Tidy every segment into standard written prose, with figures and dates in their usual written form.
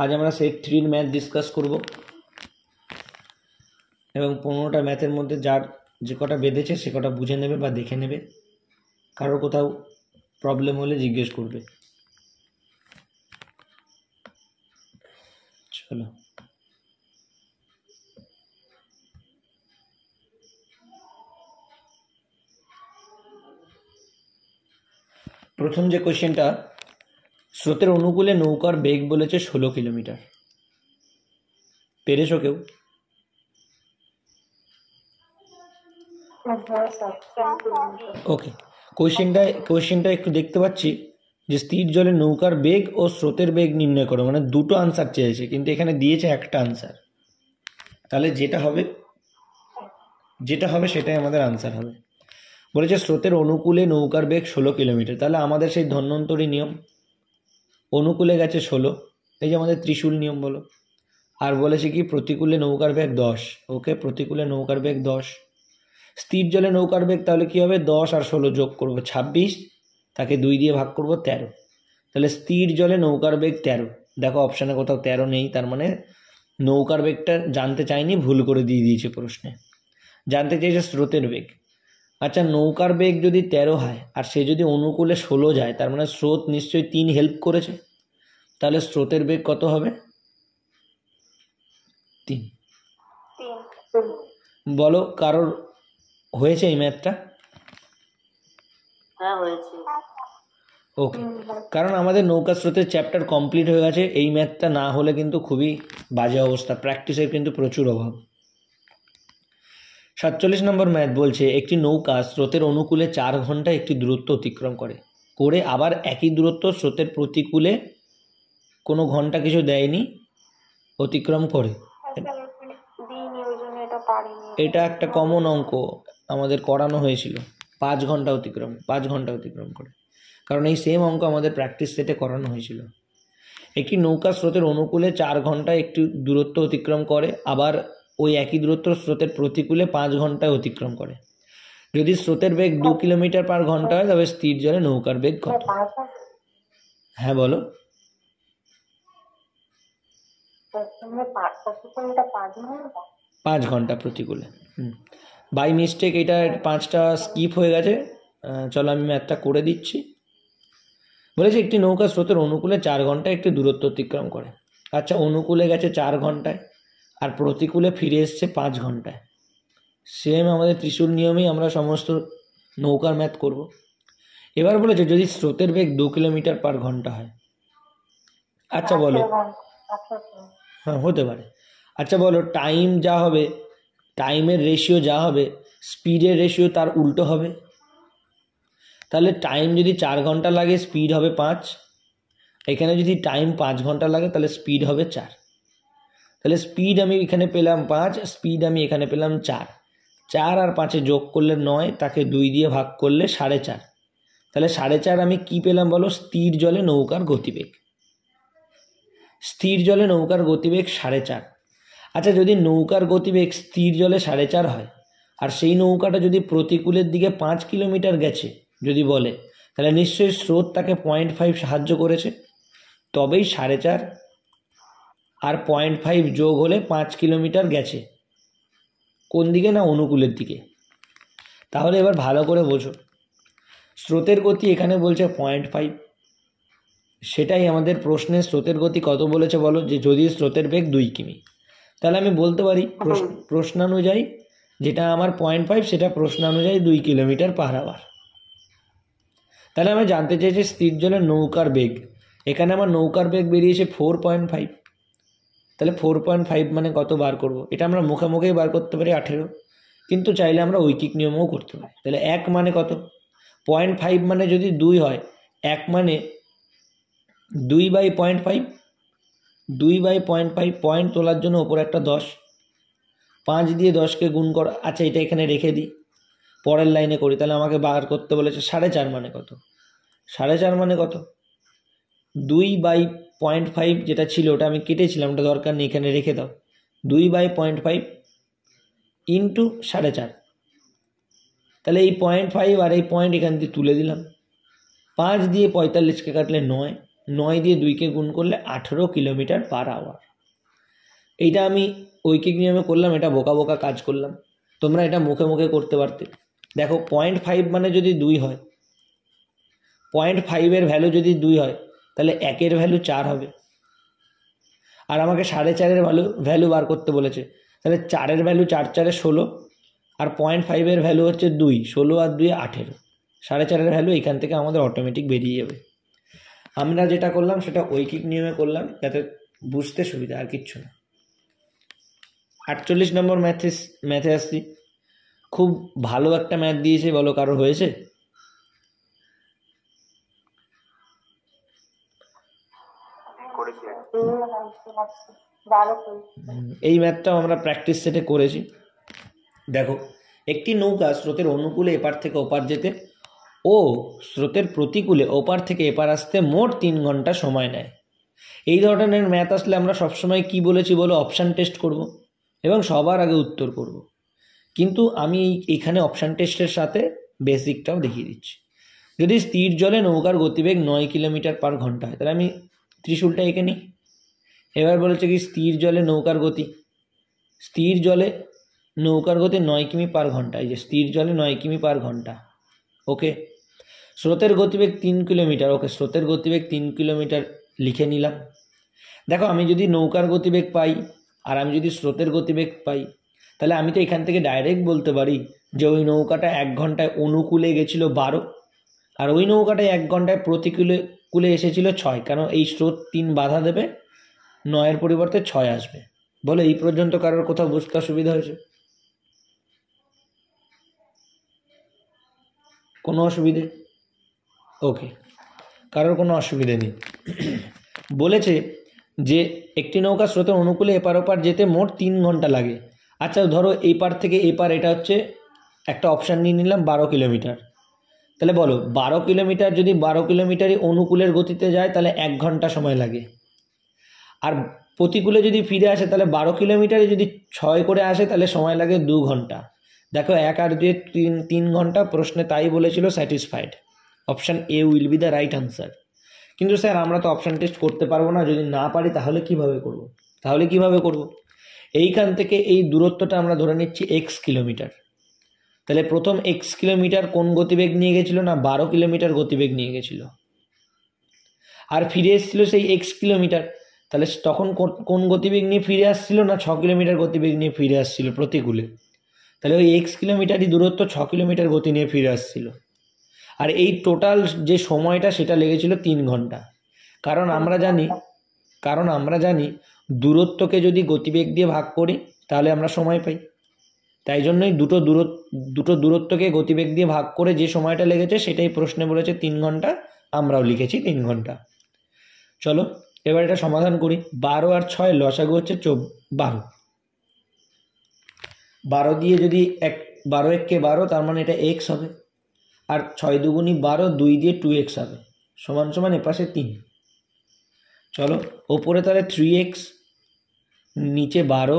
আজ আমরা set 3 math discuss করব এবং 15টা ম্যাথের মধ্যে যার যে কটা বেঁধেছে সে কটা বুঝে নেবে বা দেখে নেবে, কারোর কোথাও প্রবলেম হলে জিজ্ঞেস করবে। চলো প্রথম যে কোশ্চেনটা, স্রোতের অনুকূলে নৌকার বেগ বলেছে 16 কিলোমিটার। পেরেছো কেউ? ওকে, কোশ্চেনটা একটু দেখতে পাচ্ছি যে স্থির জলে নৌকার বেগ ও স্রোতের বেগ নির্ণয় করো, মানে দুটো আনসার চেয়েছে কিন্তু এখানে দিয়েছে একটা আনসার। তাহলে যেটা হবে সেটাই আমাদের আনসার হবে। বলেছে স্রোতের অনুকূলে নৌকার বেগ 16 কিলোমিটার, তাহলে আমাদের সেই ধন্বন্তরী নিয়ম, অনুকূলে গেছে 16, এই যে আমাদের ত্রিশূল নিয়ম বলো। আর বলেছে কি প্রতিকূলে নৌকার বেগ 10, ওকে, প্রতিকূলে নৌকার বেগ 10। স্থির জলে নৌকার বেগ তাহলে কি হবে, 10 আর 16 যোগ করবো 26, তাকে 2 দিয়ে ভাগ করব 13, তাহলে স্থির জলে নৌকার বেগ 13। দেখো অপশানে কোথাও 13 নেই, তার মানে নৌকার বেগটা জানতে চাইনি, ভুল করে দিয়ে দিয়েছে প্রশ্নে। জানতে চেয়েছে স্রোতের বেগ। আচ্ছা, নৌকার বেগ যদি 13 হয় আর সে যদি অনুকূলে 16 যায়, তার মানে স্রোত নিশ্চয়ই 3 হেল্প করেছে, তাহলে স্রোতের বেগ কত হবে? 3। বলো কারোর হয়েছে এই ম্যাথটা? হ্যাঁ হয়েছে। ওকে, কারণ আমাদের নৌকা স্রোতের চ্যাপ্টার কমপ্লিট হয়ে গেছে, এই ম্যাথটা না হলে কিন্তু খুবই বাজে অবস্থা, প্র্যাকটিসের কিন্তু প্রচুর অভাব। 47 নম্বর ম্যাথ বলছে একটি নৌকা স্রোতের অনুকূলে 4 ঘন্টা একটি দূরত্ব অতিক্রম করে আবার একই দূরত্ব স্রোতের প্রতিকূলে কোনো ঘন্টা কিছু দেয়নি অতিক্রম করে। এটা একটা কমন অঙ্ক আমাদের করানো হয়েছিল, 5 ঘন্টা অতিক্রম করে, কারণ এই সেম অঙ্ক আমাদের প্র্যাকটিস সেটে করানো হয়েছিল। একটি নৌকা স্রোতের অনুকূলে 4 ঘন্টা একটি দূরত্ব অতিক্রম করে, আবার ওই একই দূরত্ব স্রোতের প্রতিকূলে 5 ঘন্টায় অতিক্রম করে। যদি স্রোতের বেগ 2 কিলোমিটার পার ঘন্টা হয় তবে স্থির জলে নৌকার বেগ কত? হ্যাঁ বলো। 5 ঘন্টা প্রতিকূলে। বাই মিস্টেক এটা 5টা স্কিপ হয়ে গেছে, চলো আমি ম্যাথটা করে দিচ্ছি। বলেছে একটি নৌকা স্রোতের অনুকূলে 4 ঘন্টা একটি দূরত্ব অতিক্রম করে। আচ্ছা, অনুকূলে গেছে 4 ঘন্টায় আর প্রতিকূলে ফিরে এসছে 5 ঘন্টায়। সেম আমাদের ত্রিশূল নিয়মেই আমরা সমস্ত নৌকার ম্যাথ করব। এবার বলেছে যদি স্রোতের বেগ 2 কিলোমিটার পার ঘন্টা হয়। আচ্ছা বলো, হ্যাঁ হতে পারে। আচ্ছা বলো, টাইম যা হবে, টাইমের রেশিও যা হবে, স্পিডের রেশিও তার উল্টো হবে। তাহলে টাইম যদি 4 ঘন্টা লাগে স্পিড হবে 5, এখানে যদি টাইম 5 ঘন্টা লাগে তাহলে স্পিড হবে 4। তাহলে স্পিড আমি এখানে পেলাম 5, স্পিড আমি এখানে পেলাম 4। 4 আর 5-এ যোগ করলে 9, তাকে 2 দিয়ে ভাগ করলে 4.5। তাহলে 4.5 আমি কি পেলাম বলো? স্থির জলে নৌকার গতিবেগ। স্থির জলে নৌকার গতিবেগ 4.5। আচ্ছা, যদি নৌকার গতিবেগ স্থির জলে 4.5 হয় আর সেই নৌকাটা যদি প্রতিকূলের দিকে 5 কিলোমিটার গেছে যদি বলে, তাহলে নিশ্চয়ই স্রোত তাকে 0.5 সাহায্য করেছে, তবেই 4.5 আর 0.5 যোগ হলে 5 কিলোমিটার গেছে। কোন দিকে? না অনুকূলের দিকে। তাহলে এবার ভালো করে বোঝো, স্রোতের গতি এখানে বলছে 0.5, সেটাই আমাদের প্রশ্নে স্রোতের গতি কত বলেছে বলো? যে যদি স্রোতের বেগ 2 কিমি, তাহলে আমি বলতে পারি প্রশ্নানুযায়ী যেটা আমার 0.5 সেটা প্রশ্নানুযায়ী 2 কিলোমিটার পার আওয়ার। তাহলে আমি জানতে চাইছি স্থির জলে নৌকার বেগ, এখানে আমার নৌকার বেগ বেরিয়েছে 4.5, তাহলে 4.5 মানে কত বার করব? এটা আমরা মুখেই বার করতে পারি 18, কিন্তু চাইলে আমরা ঐকিক নিয়মেও করতে পারি। তাহলে 1 মানে কত? 0.5 মানে যদি 2 হয়, 1 মানে 2/0.5, 2/0.5, পয়েন্ট তোলার জন্য ওপর একটা 10, 5 দিয়ে 10কে গুণ করা। আচ্ছা, এটা এখানে রেখে দিই, পরের লাইনে করি। তাহলে আমাকে বার করতে বলেছে 4.5 মানে কত? 4.5 মানে কত? 2/0.5 যেটা ছিল ওটা আমি কেটেছিলাম, ওটা দরকার নেই, এখানে রেখে দাও। 2/0.5 ইন্টু 4.5, তাহলে এই 0.5 আর এই পয়েন্ট এখান দিয়ে তুলে দিলাম। 5 দিয়ে 45কে কাটলে 9, 9 দিয়ে 2কে গুণ করলে 18 কিলোমিটার পার আওয়ার। এইটা আমি ঐকিক নিয়মে করলাম, এটা বোকা বোকা কাজ করলাম, তোমরা এটা মুখে মুখে করতে পারতে। দেখো 0.5 মানে যদি 2 হয়, 0.5 ভ্যালু যদি 2 হয় তাহলে 1 ভ্যালু 4 হবে। আর আমাকে 4.5 ভ্যালু বার করতে বলেছে, তাহলে 4 ভ্যালু 4 4 16, আর 0.5 ভ্যালু হচ্ছে 2, 16 আর 2 18, 4.5 ভ্যালু এখান থেকে আমাদের অটোমেটিক বেরিয়ে যাবে। আমরা যেটা করলাম সেটা ঐকিক নিয়মে করলাম যাতে বুঝতে সুবিধা, আর কিচ্ছু না। 48 নম্বর ম্যাথে আসছি। খুব ভালো একটা ম্যাথ দিয়েছে, বলো কারোর হয়েছে? এই ম্যাথটাও আমরা প্র্যাকটিস সেটে করেছি। দেখো, একটি নৌকা স্রোতের অনুকূলে এপার থেকে ওপার যেতে ও স্রোতের প্রতিকূলে ওপার থেকে এপার আসতে মোট 3 ঘন্টা সময় নেয়। এই ধরনের ম্যাথ আসলে আমরা সবসময় কি বলেছি বলো? অপশান টেস্ট করব এবং সবার আগে উত্তর করব। কিন্তু আমি এখানে অপশান টেস্টের সাথে বেসিকটাও দেখিয়ে দিচ্ছি। যদি স্থির জলে নৌকার গতিবেগ 9 কিলোমিটার পার ঘন্টা হয়, তাহলে আমি ত্রিশূলটা এঁকে নিই। এবার বলেছে কি স্থির জলে নৌকার গতি, স্থির জলে নৌকার গতি 9 কিমি পার ঘন্টা। এই যে স্থির জলে 9 কিমি পার ঘন্টা, ওকে। স্রোতের গতিবেগ 3 কিলোমিটার, ওকে, স্রোতের গতিবেগ 3 কিলোমিটার লিখে নিলাম। দেখো, আমি যদি নৌকার গতিবেগ পাই আর আমি যদি স্রোতের গতিবেগ পাই, তাহলে আমি তো এখান থেকে ডাইরেক্ট বলতে পারি যে ওই নৌকাটা 1 ঘন্টায় অনুকূলে গেছিল 12, আর ওই নৌকাটায় 1 ঘন্টায় প্রতিকূলে এসেছিল 6, কারণ এই স্রোত 3 বাধা দেবে, 9-এর পরিবর্তে 6 আসবে। বলে এই পর্যন্ত কারোর কোথাও বুঝতে অসুবিধা হয়েছে? কোনো অসুবিধে? ওকে, কারোর কোনো অসুবিধে নেই। বলেছে যে একটি নৌকা স্রোতের অনুকূলে এপার ওপার যেতে মোট 3 ঘন্টা লাগে। আচ্ছা, ধরো এই পার থেকে এই পার, এটা হচ্ছে একটা অপশান নিয়ে নিলাম 12 কিলোমিটার। তাহলে বলো 12 কিলোমিটার যদি 12 কিলোমিটারই অনুকূলের গতিতে যায় তাহলে 1 ঘন্টা সময় লাগে। আর প্রতিকূলে যদি ফিরে আসে তাহলে 12 কিলোমিটারে যদি 6 করে আসে তাহলে সময় লাগে 2 ঘন্টা। দেখো 1 আর 2 3 ঘন্টা, প্রশ্নে তাই বলেছিল, satisfied. Option A will be the right answer. কিন্তু স্যার আমরা তো অপশান টেস্ট করতে পারবো না, যদি না পারি তাহলে কিভাবে করব? এইখান থেকে এই দূরত্বটা আমরা ধরে নিচ্ছি x কিলোমিটার। তাহলে প্রথম x কিলোমিটার কোন গতিবেগ নিয়ে গেছিল না? 12 কিলোমিটার গতিবেগ নিয়ে গেছিল, আর ফিরে এসেছিল সেই x কিলোমিটার। তাহলে তখন কোন গতিবেগ নিয়ে ফিরে আসছিল না? 6 কিলোমিটার গতিবেগ নিয়ে ফিরে আসছিল প্রতিকূলে। তাহলে ওই x কিলোমিটারই দূরত্ব 6 কিলোমিটার গতি নিয়ে ফিরে আসছিল। আর এই টোটাল যে সময়টা সেটা লেগেছিল 3 ঘন্টা। কারণ আমরা জানি দূরত্বকে যদি গতিবেগ দিয়ে ভাগ করি তাহলে আমরা সময় পাই। তাই জন্যই দুটো দূরত্বকে গতিবেগ দিয়ে ভাগ করে যে সময়টা লেগেছে সেটাই প্রশ্নে বলেছে 3 ঘন্টা, আমরাও লিখেছি 3 ঘন্টা। চলো এবার এটা সমাধান করি। 12 আর 6 লসাগু হচ্ছে 12। 12 দিয়ে যদি 12 1 12, তার মানে এটা x হবে। আর 6 দুগুণী 12, 2 দিয়ে 2x হবে, সমান সমান এপাশে 3। চলো ওপরে তাহলে 3x, নিচে 12,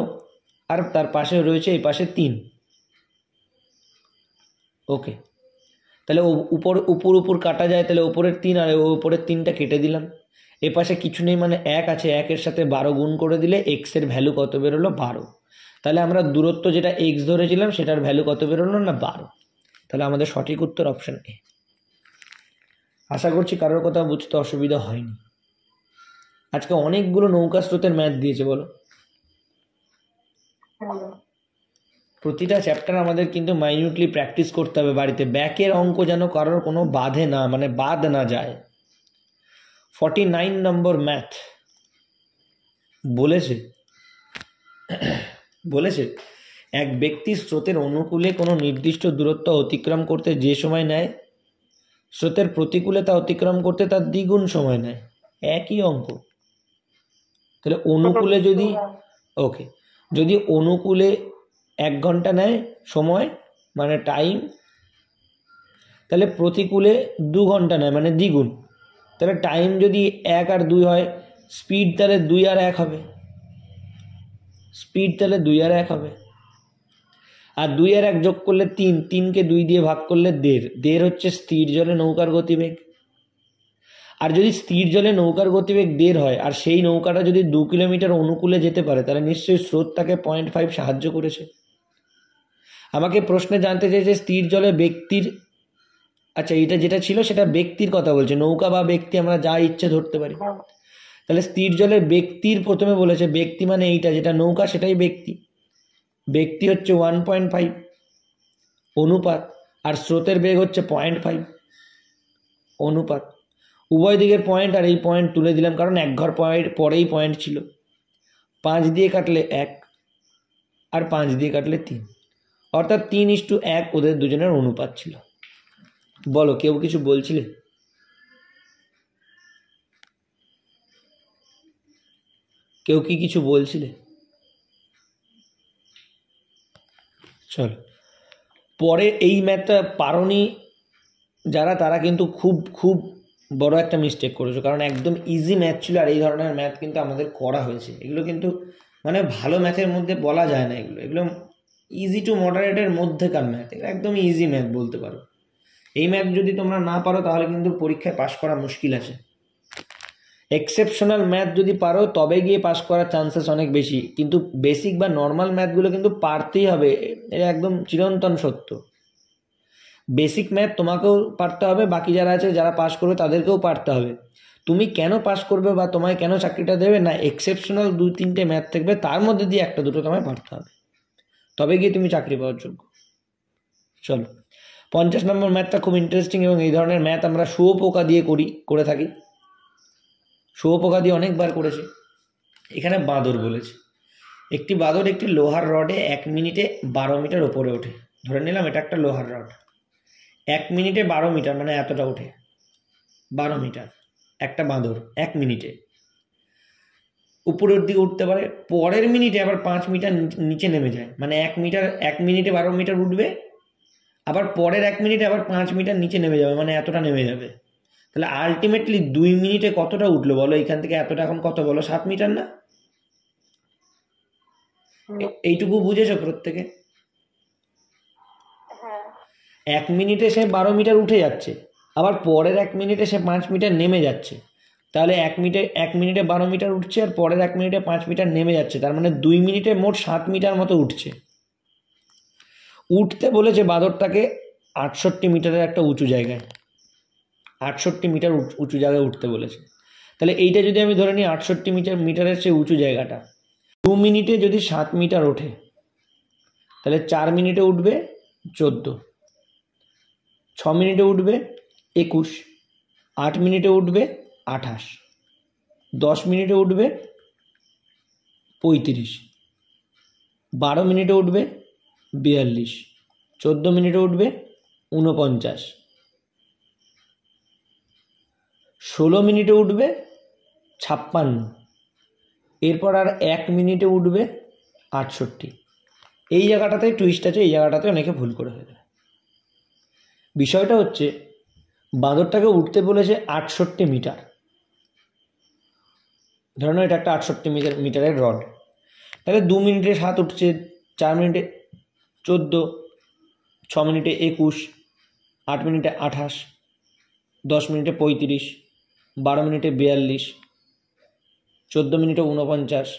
আর তার পাশে রয়েছে এই পাশে 3। ওকে, তাহলে উপর কাটা যায়, তাহলে ওপরের 3 আর ওপরের 3টা কেটে দিলাম। এ পাশে কিছু নেই মানে 1 আছে, 1-এর সাথে 12 গুণ করে দিলে x-এর ভ্যালু কত বেরোলো? 12। তাহলে আমরা দূরত্ব যেটা x ধরেছিলাম সেটার ভ্যালু কত বেরোলো না? 12। তাহলে আমাদের সঠিক উত্তর অপশান এ। আশা করছি কারোর কথা বুঝতে অসুবিধা হয়নি। আজকে অনেকগুলো নৌকা স্রোতের ম্যাথ দিয়েছে, বলো। প্রতিটা চ্যাপ্টার আমাদের কিন্তু মাইনিউটলি প্র্যাকটিস করতে হবে বাড়িতে। ব্যাকের অঙ্ক যেন কারোর কোনো বাধে না, মানে বাদ না যায়। 49 নম্বর ম্যাথ বলেছে এক ব্যক্তি স্রোতের অনুকূলে কোনো নির্দিষ্ট দূরত্ব অতিক্রম করতে যে সময় নেয়, স্রোতের প্রতিকূলে তা অতিক্রম করতে তার দ্বিগুণ সময় নেয়। একই অঙ্ক। তাহলে অনুকূলে যদি অনুকূলে 1 ঘন্টা নেয় সময় মানে টাইম, তাহলে প্রতিকূলে 2 ঘন্টা নেয় মানে দ্বিগুণ। তাহলে টাইম যদি 1 আর 2 হয়, স্পিড তাহলে 2 আর 1 হবে, আর 2 আর 1 যোগ করলে 3, 3কে 2 দিয়ে ভাগ করলে 1.5 হচ্ছে স্থির জলে নৌকার গতিবেগ। আর যদি স্থির জলে নৌকার গতিবেগ 1.5 হয় আর সেই নৌকাটা যদি 2 কিলোমিটার অনুকূলে যেতে পারে, তাহলে নিশ্চয়ই স্রোত তাকে 0.5 সাহায্য করেছে। আমাকে প্রশ্নে জানতে চেয়েছে স্থির জলে ব্যক্তির, আচ্ছা এটা যেটা ছিল সেটা ব্যক্তির কথা বলছে, নৌকা বা ব্যক্তি আমরা যা ইচ্ছে ধরতে পারি। তাহলে স্থির জলে ব্যক্তির প্রথমে বলেছে, ব্যক্তি মানে এইটা যেটা নৌকা সেটাই ব্যক্তি। ব্যক্তি হচ্ছে 1.5 অনুপাত, আর স্রোতের বেগ হচ্ছে 0.5 অনুপাত। উভয় দিকের পয়েন্ট আর এই পয়েন্ট তুলে দিলাম, কারণ এক ঘর পরেই পয়েন্ট ছিল। 5 দিয়ে কাটলে 1 আর 5 দিয়ে কাটলে 3, অর্থাৎ 3:1 ওদের দুজনের অনুপাত ছিল। বলো, কেউ কিছু বলছিলে? কেউ কি কিছু বলছিলে? চল পরে এই ম্যাথটা পারোনি যারা, তারা কিন্তু খুব খুব বড় একটা মিস্টেক করেছো, কারণ একদম ইজি ম্যাথ ছিল। আর এই ধরনের ম্যাথ কিন্তু আমাদের করা হয়েছে, এগুলো কিন্তু মানে ভালো ম্যাথের মধ্যে বলা যায় না, এগুলো ইজি টু মডারেটের মধ্যেকার ম্যাথ, একদম ইজি ম্যাথ বলতে পারো। এই ম্যাথ যদি তোমরা না পারো তাহলে কিন্তু পরীক্ষায় পাশ করা মুশকিল আছে। এক্সেপশনাল ম্যাথ যদি পারো তবে গিয়ে পাস করার চান্সেস অনেক বেশি, কিন্তু বেসিক বা নর্মাল ম্যাথগুলো কিন্তু পারতেই হবে, এটা একদম চিরন্তন সত্য। বেসিক ম্যাথ তোমাকেও পারতে হবে, বাকি যারা আছে যারা পাস করবে তাদেরকেও পারতে হবে। তুমি কেন পাস করবে বা তোমায় কেন চাকরিটা দেবে না, এক্সেপশনাল 2-3টে ম্যাথ থাকবে, তার মধ্যে দিয়ে 1-2টো তোমায় পারতে হবে, তবে গিয়ে তুমি চাকরি পাওয়ার যোগ্য। চলো 50 নম্বর ম্যাথটা খুব ইন্টারেস্টিং, এবং এই ধরনের ম্যাথ আমরা শুয়োপোকা দিয়ে করে থাকি। শুয়োপোকা দিয়ে অনেকবার করেছি। এখানে বাঁদর বলেছে, একটি বাঁদর একটি লোহার রডে 1 মিনিটে 12 মিটার ওপরে ওঠে। ধরে নিলাম এটা একটা লোহার রড, 1 মিনিটে 12 মিটার মানে এতটা ওঠে, 12 মিটার একটা বাঁদর 1 মিনিটে উপরের দিকে উঠতে পারে। পরের মিনিটে আবার 5 মিটার নিচে নেমে যায়, মানে 1 মিনিটে 12 মিটার উঠবে, আবার পরের 1 মিনিটে আবার 5 মিটার নিচে নেমে যাবে, মানে এতটা নেমে যাবে। তাহলে আলটিমেটলি 2 মিনিটে কতটা উঠলো বলো? এখান থেকে এতটা এখন কত বলো? 7 মিটার না? এইটুকু বুঝেছো প্রত্যেকে? 1 মিনিটে সে 12 মিটার উঠে যাচ্ছে, আবার পরের 1 মিনিটে সে 5 মিটার নেমে যাচ্ছে। তাহলে 1 মিনিটে 12 মিটার উঠছে আর পরের 1 মিনিটে 5 মিটার নেমে যাচ্ছে, তার মানে 2 মিনিটে মোট 7 মিটার মতো উঠছে। উঠতে বলেছে বাঁদরটাকে 68 মিটারের একটা উঁচু জায়গায়, 68 মিটার উঁচু জায়গায় উঠতে বলেছে। তাহলে এইটা যদি আমি ধরে নিই 68 মিটারের সে উঁচু জায়গাটা, 2 মিনিটে যদি 7 মিটার ওঠে, তাহলে 4 মিনিটে উঠবে 14, 6 মিনিটে উঠবে 21, 8 মিনিটে উঠবে 28, 10 মিনিটে উঠবে 35, 12 মিনিটে উঠবে 42, 14 মিনিটে উঠবে 49, 16 মিনিটে উঠবে 56, এরপর আর 1 মিনিটে উঠবে 68। এই জায়গাটাতে টুইস্ট আছে, এই জায়গাটাতে অনেকে ভুল করে ফেলে। বিষয়টা হচ্ছে বাঁদরটাকে উঠতে বলেছে 68 মিটার, ধরুন এটা একটা 68 মিটারের রড। তাহলে 2 মিনিটে 7 উঠছে, 4 মিনিটে 14, 6 মিনিটে 21, 8 মিনিটে 28, 10 মিনিটে 35, 12 মিনিটে 42, 14 মিনিটে 49,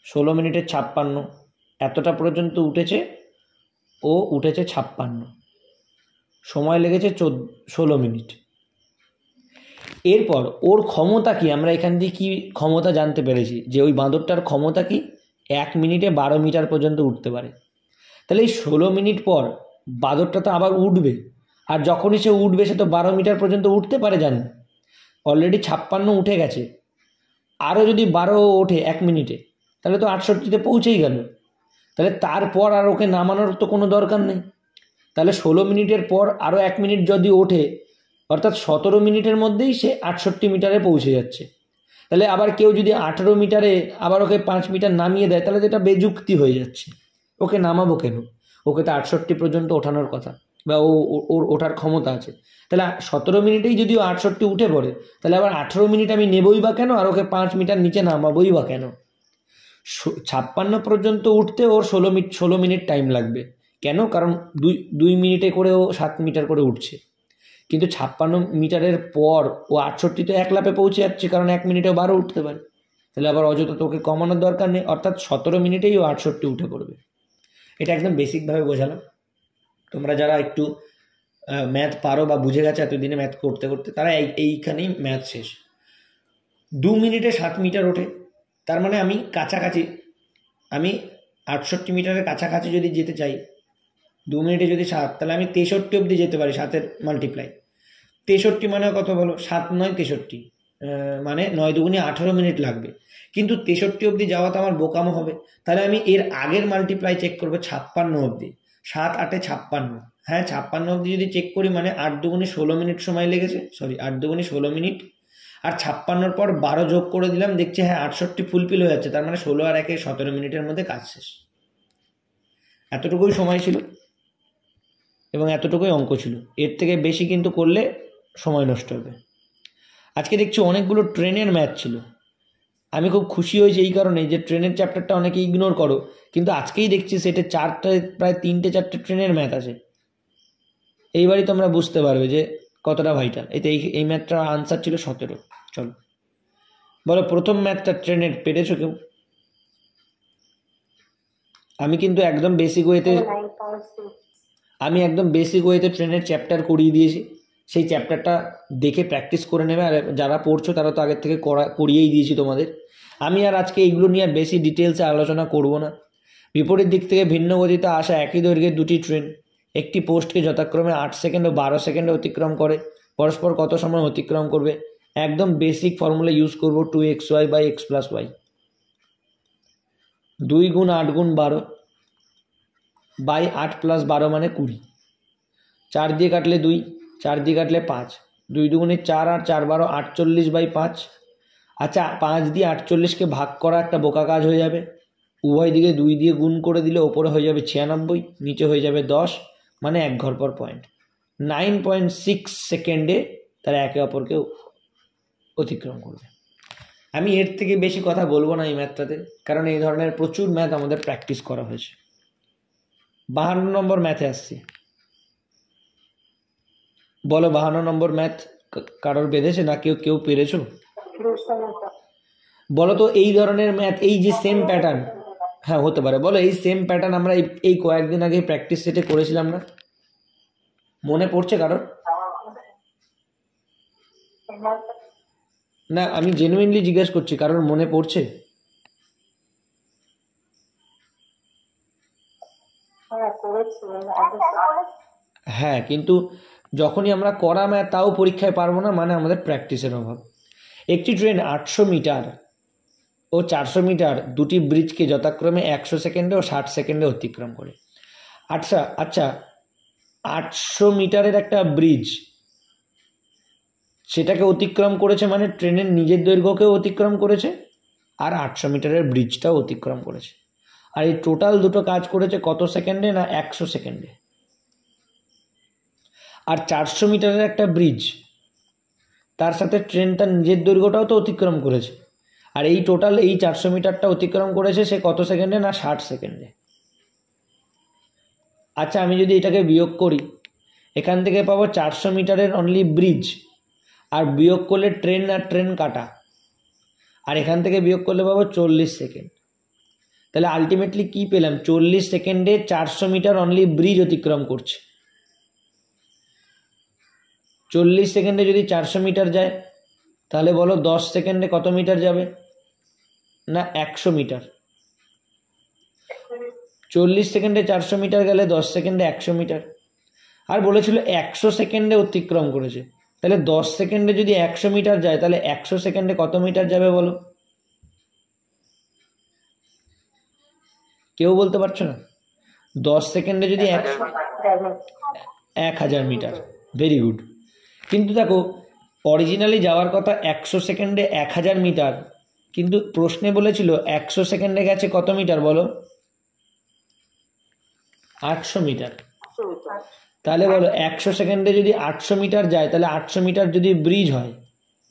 16 মিনিটে 56, এতটা পর্যন্ত উঠেছে, ও উঠেছে 56, সময় লেগেছে 16 মিনিট। এরপর ওর ক্ষমতা কি, আমরা এখান দিয়ে কি ক্ষমতা জানতে পেরেছি যে ওই বাঁদরটার ক্ষমতা কি, 1 মিনিটে 12 মিটার পর্যন্ত উঠতে পারে। তাহলে এই 16 মিনিট পর বাঁদরটা তো আবার উঠবে, আর যখনই সে উঠবে সে তো 12 মিটার পর্যন্ত উঠতে পারে, জানি অলরেডি 56 উঠে গেছে, আরও যদি 12 ওঠে 1 মিনিটে তাহলে তো 68তে পৌঁছেই গেল। তাহলে তারপর আর ওকে নামানোর তো কোনো দরকার নেই। তাহলে 16 মিনিটের পর আরও 1 মিনিট যদি ওঠে, অর্থাৎ 17 মিনিটের মধ্যেই সে 68 মিটারে পৌঁছে যাচ্ছে। তাহলে আবার কেউ যদি 18 মিটারে আবার ওকে 5 মিটার নামিয়ে দেয়, তাহলে তো এটা বেযুক্তি হয়ে যাচ্ছে। ওকে নামাবো কেন? ওকে তো 68 পর্যন্ত ওঠানোর কথা, বা ওর ওঠার ক্ষমতা আছে। তাহলে 17 মিনিটেই যদি ও 68 উঠে পড়ে, তাহলে আবার 18 মিনিট আমি নেবই বা কেন, আর ওকে 5 মিটার নিচে নামাবই বা কেন? 56 পর্যন্ত উঠতে ওর 16 মিনিট টাইম লাগবে। কেন? কারণ 2 মিনিটে করে ও 7 মিটার করে উঠছে। কিন্তু 56 মিটারের পর ও 68 তো এক লাপে পৌঁছে যাচ্ছে, কারণ 1 মিনিটেও 12 উঠতে পারে। তাহলে আবার অযথা তোকে কমানোর দরকার নেই, অর্থাৎ 17 মিনিটেই ও 68 উঠে পড়বে। এটা একদম বেসিকভাবে বোঝালাম। তোমরা যারা একটু ম্যাথ পারো বা বুঝে গেছে এতদিনে ম্যাথ করতে করতে, তারা এইখানেই ম্যাথ শেষ। 2 মিনিটে 7 মিটার ওঠে, তার মানে আমি 68 মিটারের কাছাকাছি যদি যেতে চাই, 2 মিনিটে যদি 7, তাহলে আমি 63 অবধি যেতে পারি। 7-এর মাল্টিপ্লাই 63 মানে কত বলো? 7 9 63, মানে 9 দুগুণে 18 মিনিট লাগবে। কিন্তু 63 অবধি যাওয়া তো আমার বোকামো হবে। তাহলে আমি এর আগের মাল্টিপ্লাই চেক করবো 56 অবধি। 7 8 56, হ্যাঁ 56 অবধি যদি চেক করি মানে 8 দুগুণে 16 মিনিট সময় লেগেছে, 8 দুগুণে 16 মিনিট। আর 56-র পর 12 যোগ করে দিলাম, দেখছি হ্যাঁ 68 ফুলফিল হয়ে যাচ্ছে, তার মানে 16 আর 1 17 মিনিটের মধ্যে কাজ শেষ। এতটুকুই সময় ছিল এবং এতটুকুই অঙ্ক ছিল, এর থেকে বেশি কিন্তু করলে সময় নষ্ট হবে। আজকে দেখছি অনেকগুলো ট্রেনের ম্যাথ ছিল। আমি খুব খুশি হয়েছি এই কারণে যে ট্রেনের চ্যাপ্টারটা অনেকে ইগনোর করো, কিন্তু আজকেই দেখছি সেটা প্রায় 3-4টে ট্রেনের ম্যাথ আছে। এইবারই তোমরা বুঝতে পারবে যে কতটা ভাইটাল। এই ম্যাথটার আনসার ছিল 17। চলো বলো, প্রথম ম্যাথটা ট্রেনের পেরেছো কেউ? আমি কিন্তু একদম বেসিক ওয়েতে ট্রেনের চ্যাপ্টার করিয়ে দিয়েছি। সেই চ্যাপ্টারটা দেখে প্র্যাকটিস করে নেবে। আর যারা পড়ছো তারা তো আগের থেকে করিয়েই দিয়েছি তোমাদের। আমি আর আজকে এইগুলো নিয়ে আর বেশি ডিটেলসে আলোচনা করব না। বিপরীত দিক থেকে ভিন্ন গতিতে আসা একই দৈর্ঘ্যের দুটি ট্রেন একটি পোস্টকে যথাক্রমে 8 সেকেন্ড ও 12 সেকেন্ডে অতিক্রম করে, পরস্পর কত সময় অতিক্রম করবে? একদম বেসিক ফর্মুলা ইউজ করব, 2xy by x plus y। 2 গুণ 8 গুণ 12 বাই 8 প্লাস 12 মানে 20। 4 দিয়ে কাটলে 2, 4 দিয়ে কাটলে 5, 2 দুগুণে 4 আর 4 12 48 বাই 5। আচ্ছা, 5 দিয়ে 48কে ভাগ করা একটা বোকা কাজ হয়ে যাবে। উভয় দিকে 2 দিয়ে গুণ করে দিলে ওপরে হয়ে যাবে 96, নিচে হয়ে যাবে 10, মানে 1 ঘর পর পয়েন্ট। 9.6 সেকেন্ডে তারা একে অপরকে অতিক্রম করবে। আমি এর থেকে বেশি কথা বলবো না এই ম্যাথটাতে, কারণ এই ধরনের প্রচুর ম্যাথ আমাদের প্র্যাকটিস করা হয়েছে। 52 নম্বর ম্যাথে আসছি। বলো, 52 নম্বর ম্যাথ কারোর বেঁধেছে না কেউ পেরেছো? বলো তো, এই ধরনের ম্যাথ, এই যে সেম প্যাটার্ন, হ্যাঁ হতে পারে, বলো এই সেম প্যাটার্ন আমরা এই কয়েকদিন আগে প্র্যাকটিস সেটে করেছিলাম না? মনে পড়ছে কারোর? না, আমি জেনুইনলি জিজ্ঞেস করছি, কারোর মনে পড়ছে? হ্যাঁ, কিন্তু যখনই আমরা করা ম্যাথ তাও পরীক্ষায় পারবো না, মানে আমাদের প্র্যাকটিসের অভাব। একটি ট্রেন 800 মিটার ও 400 মিটার দুটি ব্রিজকে যথাক্রমে 100 সেকেন্ডে ও 60 সেকেন্ডে অতিক্রম করে। আচ্ছা 800 মিটারের একটা ব্রিজ, সেটাকে অতিক্রম করেছে মানে ট্রেনের নিজের দৈর্ঘ্যকেও অতিক্রম করেছে আর 800 মিটারের ব্রিজটাও অতিক্রম করেছে। আর এই টোটাল দুটো কাজ করেছে কত সেকেন্ডে? না 100 সেকেন্ডে। আর 400 মিটারের একটা ব্রিজ, তার সাথে ট্রেনটা নিজের দৈর্ঘ্যটাও তো অতিক্রম করেছে, আর এই টোটাল এই 400 মিটারটা অতিক্রম করেছে সে কত সেকেন্ডে? না 60 সেকেন্ডে। আচ্ছা, আমি যদি এটাকে বিয়োগ করি, এখান থেকে পাবো 400 মিটারের অনলি ব্রিজ, আর বিয়োগ করলে ট্রেন আর ট্রেন কাটা, আর এখান থেকে বিয়োগ করলে পাবো 40 সেকেন্ড। তাহলে আলটিমেটলি কি পেলাম? 40 সেকেন্ডে 400 মিটার অনলি ব্রিজ অতিক্রম করছে। 40 সেকেন্ডে যদি 400 মিটার যায়, তাহলে বলো 10 সেকেন্ডে কত মিটার যাবে? না 100 মিটার। 40 সেকেন্ডে 400 মিটার গেলে 10 সেকেন্ডে 100 মিটার। আর বলেছিল 100 সেকেন্ডে অতিক্রম করেছে, তাহলে 10 সেকেন্ডে যদি 100 মিটার যায়, তাহলে 100 সেকেন্ডে কত মিটার যাবে বলো? কেউ বলতে পারছো না? 10 সেকেন্ডে যদি 1000 মিটার। Very good. কিন্তু দেখো, অরিজিনালি যাওয়ার কথা 100 সেকেন্ডে 1000 মিটার, কিন্তু প্রশ্নে বলেছিল 100 সেকেন্ডে গেছে কত মিটার বলো? 800 মিটার। তাহলে বলো 100 সেকেন্ডে যদি 800 মিটার যায়, তাহলে 800 মিটার যদি ব্রিজ হয়,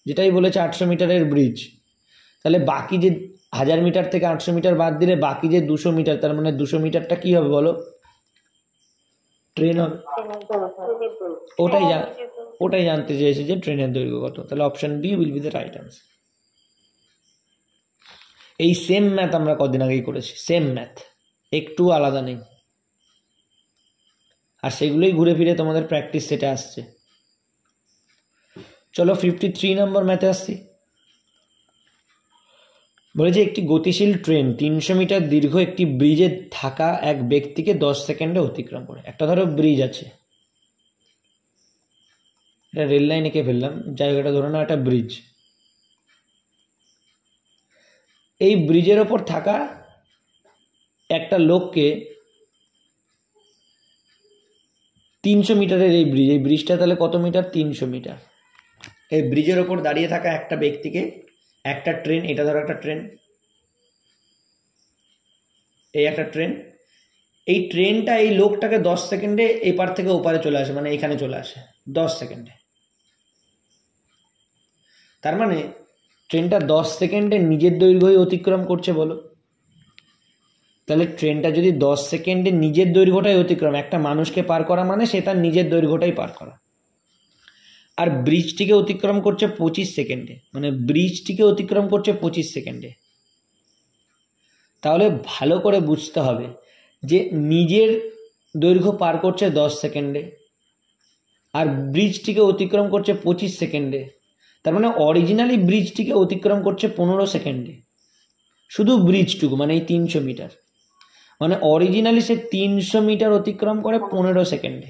যেটাই বলেছে 800 মিটারের ব্রিজ, তাহলে বাকি যে 1000 মিটার থেকে 800 মিটার বাদ দিলে বাকি যে 200 মিটার, তার মানে 200 মিটারটা কী হবে বলো? ট্রেন হবে, ওটাই জানতে চেয়েছে যে ট্রেনের দৈর্ঘ্য কত। তাহলে option B will be the right answer. এই সেম ম্যাথ আমরা কদিন আগেই করেছি, সেম ম্যাথ, একটু আলাদা নেই, আর সেগুলোই ঘুরে ফিরে তোমাদের প্র্যাকটিস সেটে আসছে। চলো 53 নম্বর ম্যাথে আসছি। বলেছে একটি গতিশীল ট্রেন 300 মিটার দীর্ঘ একটি ব্রিজে থাকা এক ব্যক্তিকে 10 সেকেন্ডে অতিক্রম করে। একটা ধরো ব্রিজ আছে, এটা রেল লাইন এঁকে ফেললাম, জায়গাটা ধরে নাও একটা ব্রিজ। এই ব্রিজের ওপর থাকা একটা লোককে 300 মিটারের এই ব্রিজটা তাহলে কত মিটার? 300 মিটার। এই ব্রিজের ওপর দাঁড়িয়ে থাকা একটা ব্যক্তিকে একটা ট্রেন, এটা ধরো একটা ট্রেন, এই একটা ট্রেন, এই ট্রেনটা এই লোকটাকে 10 সেকেন্ডে এপার থেকে ওপারে চলে আসে, মানে এখানে চলে আসে 10 সেকেন্ডে। তার মানে ট্রেনটা 10 সেকেন্ডে নিজের দৈর্ঘ্যই অতিক্রম করছে বলো। তাহলে ট্রেনটা যদি 10 সেকেন্ডে নিজের দৈর্ঘ্যটাই অতিক্রম, একটা মানুষকে পার করা মানে সে তার নিজের দৈর্ঘ্যটাই পার করা, আর ব্রিজটিকে অতিক্রম করছে 25 সেকেন্ডে, মানে ব্রিজটিকে অতিক্রম করছে 25 সেকেন্ডে। তাহলে ভালো করে বুঝতে হবে যে নিজের দৈর্ঘ্য পার করছে 10 সেকেন্ডে আর ব্রিজটিকে অতিক্রম করছে 25 সেকেন্ডে। তার মানে অরিজিনালি ব্রিজটিকে অতিক্রম করছে 15 সেকেন্ডে, শুধু ব্রিজটুকু মানে এই 300 মিটার, মানে অরিজিনালি সে 300 মিটার অতিক্রম করে 15 সেকেন্ডে।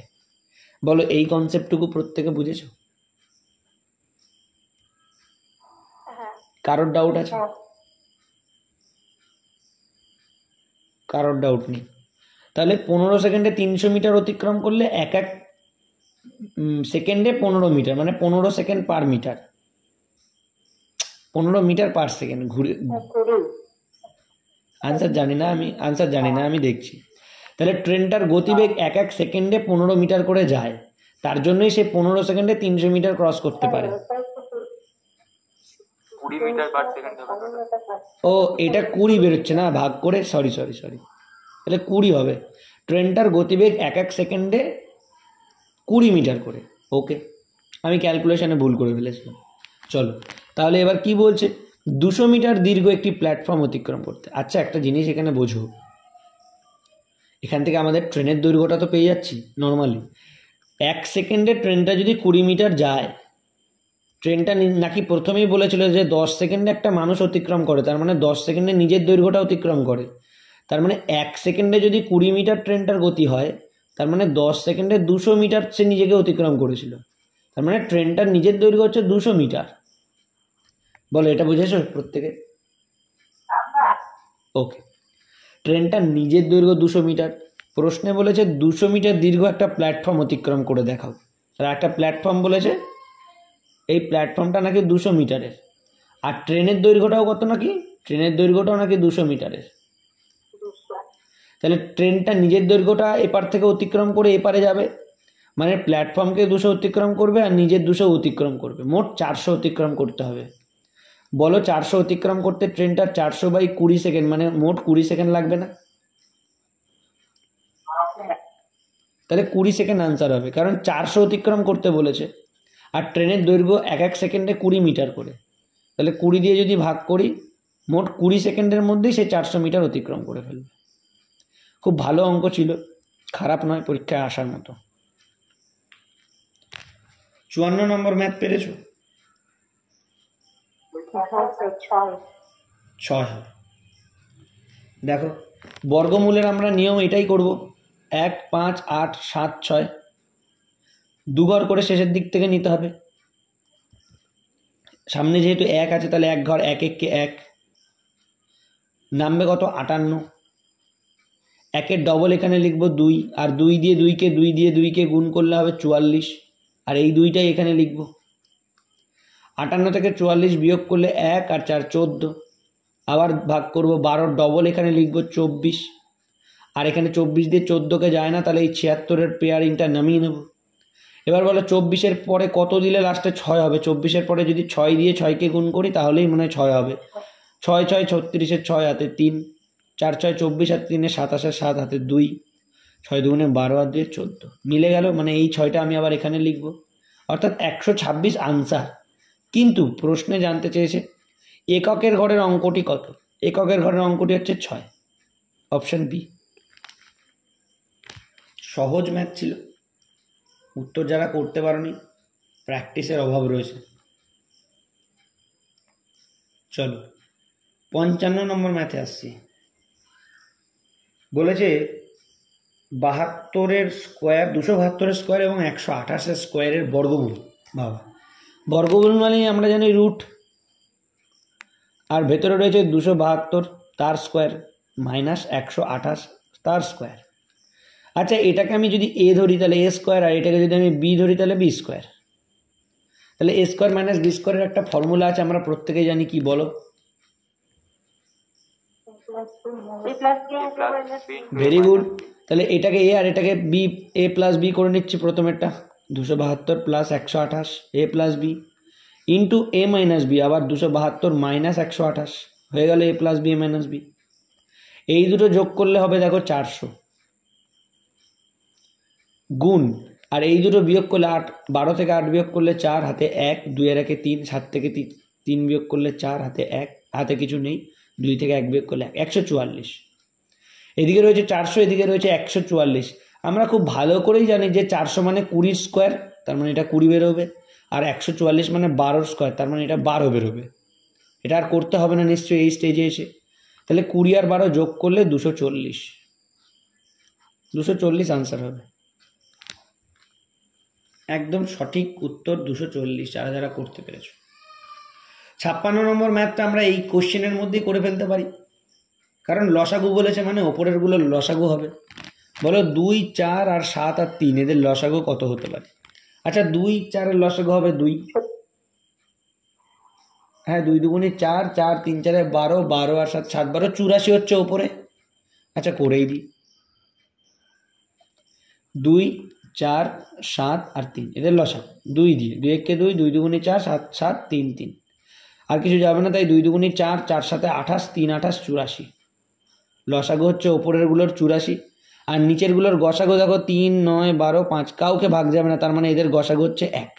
বলো এই কনসেপ্টটুকু প্রত্যেকে বুঝেছো? কারোর ডাউট আছে? কারোর ডাউট নেই। তাহলে 15 সেকেন্ডে 300 মিটার অতিক্রম করলে এক সেকেন্ডে 15 মিটার, মানে 15 second per metre, 15 metre per second ঘুরে। আনসার জানি না আমি দেখছি। তাহলে ট্রেনটার গতিবেগ এক সেকেন্ডে 15 মিটার করে যায়, তার জন্যই সে 15 সেকেন্ডে 300 মিটার ক্রস করতে পারে। 20 মিটার পার সেকেন্ড। ও এটা 20 বেরোচ্ছে না, ভাগ করে, সরি, তাহলে 20 হবে। ট্রেনটার গতিবেগ এক সেকেন্ডে 20 মিটার করে। ওকে, আমি ক্যালকুলেশনে ভুল করে ফেলেছিলাম। চলো তাহলে এবার কি বলছে, 200 মিটার দীর্ঘ একটি প্ল্যাটফর্ম অতিক্রম করতে। আচ্ছা একটা জিনিস এখানে বোঝো, এখান থেকে আমাদের ট্রেনের দৈর্ঘ্যটা তো পেয়ে যাচ্ছি নর্মালি। 1 সেকেন্ডে ট্রেনটা যদি 20 মিটার যায়, ট্রেনটা নাকি প্রথমেই বলেছিল যে 10 সেকেন্ডে একটা মানুষ অতিক্রম করে, তার মানে 10 সেকেন্ডে নিজের দৈর্ঘ্যটা অতিক্রম করে। তার মানে 1 সেকেন্ডে যদি 20 মিটার ট্রেনটার গতি হয়, তার মানে 10 সেকেন্ডে 200 মিটার সে নিজেকে অতিক্রম করেছিল। তার মানে ট্রেনটার নিজের দৈর্ঘ্য হচ্ছে 200 মিটার। বলো এটা বুঝেছো প্রত্যেকে? ওকে, ট্রেনটার নিজের দৈর্ঘ্য 200 মিটার। প্রশ্নে বলেছে 200 মিটার দীর্ঘ একটা প্ল্যাটফর্ম অতিক্রম করে দেখাও। আর একটা প্ল্যাটফর্ম বলেছে, এই প্ল্যাটফর্মটা নাকি 200 মিটারের, আর ট্রেনের দৈর্ঘ্যটাও কত নাকি? ট্রেনের দৈর্ঘ্যটাও নাকি 200 মিটারের। তাহলে ট্রেনটা নিজের দৈর্ঘ্যটা এপার থেকে অতিক্রম করে এপারে যাবে, মানে প্ল্যাটফর্মকে 200 অতিক্রম করবে আর নিজের 200 অতিক্রম করবে, মোট 400 অতিক্রম করতে হবে। বলো 400 অতিক্রম করতে ট্রেনটার 400/20 সেকেন্ড, মানে মোট 20 সেকেন্ড লাগবে না? তাহলে 20 সেকেন্ড আনসার হবে, কারণ 400 অতিক্রম করতে বলেছে আর ট্রেনের দৈর্ঘ্য এক সেকেন্ডে 20 মিটার করে। তাহলে 20 দিয়ে যদি ভাগ করি, মোট 20 সেকেন্ডের মধ্যেই সে 400 মিটার অতিক্রম করে ফেলবে। খুব ভালো অঙ্ক ছিল, খারাপ নয়, পরীক্ষায় আসার মতো। 54 নম্বর ম্যাথ পেরেছো? 6 হবে। দেখো বর্গমূলের আমরা নিয়ম এটাই করব, 1, 5, 8, 7, 6 2 ঘর করে শেষের দিক থেকে নিতে হবে। সামনে যেহেতু 1 আছে তাহলে 1 ঘর, 1 1 কে 1 নামবে কত? 58। 1-এর ডবল এখানে লিখবো 2, আর 2 দিয়ে 2কে গুণ করলে হবে 44, আর এই 2টাই এখানে লিখবো। 58 থেকে 44 বিয়োগ করলে 1 আর 4 14, আবার ভাগ করব 12, ডবল এখানে লিখবো 24, আর এখানে 24 দিয়ে 14কে যায় না, তাহলে এই 76-এর পেয়ারিংটা নামিয়ে নেব। এবার বলো 24-এর পরে কত দিলে লাস্টে 6 হবে? 24-এর পরে যদি 6 দিয়ে 6কে গুণ করি তাহলেই মনে হয় 6 হবে। 6 6 36-এর 6 হাতে 3, 4 6 24 আর 3 27-এর 7 হাতে 2, 6 দুগুণে 12 আর 2 14 মিলে গেল, মানে এই 6টা আমি আবার এখানে লিখব, অর্থাৎ 126 আনসার। কিন্তু প্রশ্নে জানতে চেয়েছে এককের ঘরের অঙ্কটি কত। এককের ঘরের অঙ্কটি হচ্ছে 6, অপশন বি। সহজ ম্যাথ ছিল, উত্তর যারা করতে পারোনি প্র্যাকটিসের অভাব রয়েছে। চলো 55 নম্বর ম্যাথে আসছি। বলেছে 72 স্কোয়ার, 272 স্কোয়ার এবং 128 স্কোয়ারের বর্গমূল। বাবা, বর্গমূল মানেই আমরা জানি রুট, আর ভেতরে রয়েছে 272 তার স্কোয়ার মাইনাস 128 তার স্কোয়ার। আচ্ছা, এটাকে আমি যদি এ ধরি তাহলে এ স্কোয়ার, আর এটাকে যদি আমি বি ধরি তাহলে বি স্কোয়ার। তাহলে এ স্কোয়ার মাইনাস বি স্কোয়ারের একটা ফর্মুলা আছে, আমরা প্রত্যেকেই জানি, কি বলো? Very good. তাহলে এটাকে এ আর এটাকে বি, এ প্লাস বি করে নিচ্ছি প্রথমেরটা, 272 প্লাস 128 এ প্লাস বি ইন্টু এ মাইনাস বি, আবার 272 মাইনাস 128 হয়ে গেল এ plus B A minus B. এই দুটো যোগ করলে হবে দেখো 400, গুণ, আর এই দুটো বিয়োগ করলে 8, 12 থেকে 8 বিয়োগ করলে 4, হাতে 1, 2 এর 1 3, 7 থেকে 3 বিয়োগ করলে 4, হাতে 1, হাতে কিছু নেই, 2 থেকে 1 বিয়োগ করলে 144। এদিকে রয়েছে 400, এদিকে রয়েছে 144। আমরা খুব ভালো করেই জানি যে 400 মানে 20 স্কোয়ার, তার মানে এটা 20 বেরোবে, আর 144 মানে 12 স্কোয়ার, তার মানে এটা 12 বেরোবে। এটা আর করতে হবে না নিশ্চয়ই এই স্টেজে এসে। তাহলে 20 আর 12 যোগ করলে 240, 240 আনসার হবে। একদম সঠিক উত্তর 240, যারা যারা করতে পেরেছো। 56 নম্বর ম্যাথটা আমরা এই কোশ্চেনের মধ্যেই করে ফেলতে পারি, কারণ লসাগু বলেছে মানে ওপরেরগুলো লসাগু হবে। বলো 2, 4 আর 7 আর 3 এদের লসাগু কত হতে পারে? আচ্ছা, 2, 4 এর লসাগু হবে 2, হ্যাঁ 2 দুগুণে 4, 4 3 4 12, 12 আর 7 7 12 84 হচ্ছে ওপরে। আচ্ছা করেই দিই, 2, 4, 7 আর 3 এদের লসাগু 2 দিয়ে, 2 1 কে 2, 2 দুগুণে 4, 7 7 3 3, আর কিছু যাবে না, তাই 2 দুগুণে 4, 4 7 28, 3 28 84। লসাগু হচ্ছে ওপরেরগুলোর 84, আর নিচেরগুলোর গসাগু দেখো 3, 9, 12, 5, কাউকে ভাগ যাবে না, তার মানে এদের গসাগু হচ্ছে 1।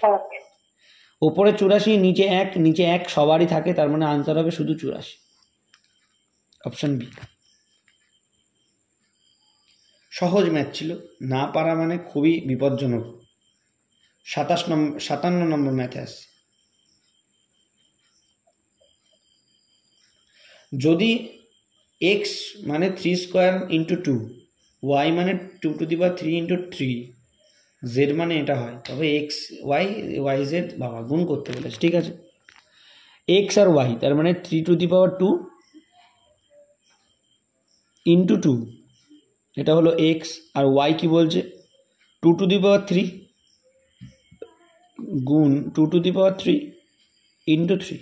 ওপরে 84, নিচে 1, নিচে 1 সবারই থাকে, তার মানে আনসার হবে শুধু 84, অপশন বি। সহজ ম্যাথ ছিল, না পারা মানে খুবই বিপজ্জনক। 57 নম্বর ম্যাথে আসছে। যদি x মানে 3 স্কোয়ার ইন্টু 2, y মানে 2 to the power 3 into 3, z মানে এটা হয়, তবে x y y z বাবা গুণ করতে বলেছে, ঠিক আছে। x আর y তার মানে 3 টু দি পাওয়ার 2 ইন্টু 2, এটা হলো x, আর y কি বলছে 2 টু দি পাওয়ার 3 গুণ 2 টু দি পাওয়ার 3 ইন্টু 3।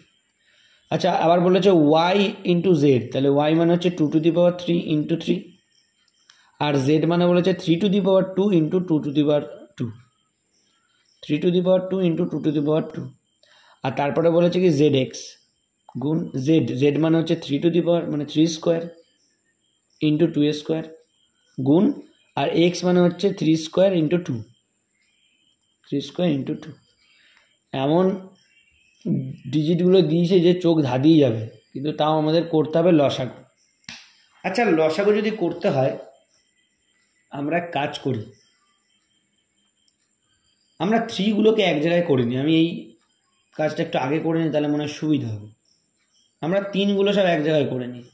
আচ্ছা, আবার বলেছে y ইন্টু জেড, তাহলে y মানে হচ্ছে 2 টু দি পাওয়ার 3 ইন্টু 3, আর z মানে বলেছে 3 to the power 2 into 2 to the power 2, 3 to the power 2 into 2 to the power 2, আর তারপরে বলেছে কি zx গুণ z মানে হচ্ছে 3 টু দি পাওয়ার মানে 3 স্কোয়ার ইন্টু 2 স্কোয়ার গুণ, আর x মানে হচ্ছে 3 স্কোয়ার ইন্টু 2, 3 স্কোয়ার ইন্টু 2। এমন ডিজিটগুলো দিয়েছে যে চোখ ধাঁধিয়ে যাবে, কিন্তু তাও আমাদের করতে হবে লসাগু। আচ্ছা, লসাগু যদি করতে হয় আমরা কাজ করি, আমরা 3গুলোকে এক জায়গায় করে নিই। আমি এই কাজটা একটু আগে করে নিই, তাহলে মনে হয় সুবিধা হবে। আমরা 3গুলো সব এক জায়গায় করে নিই,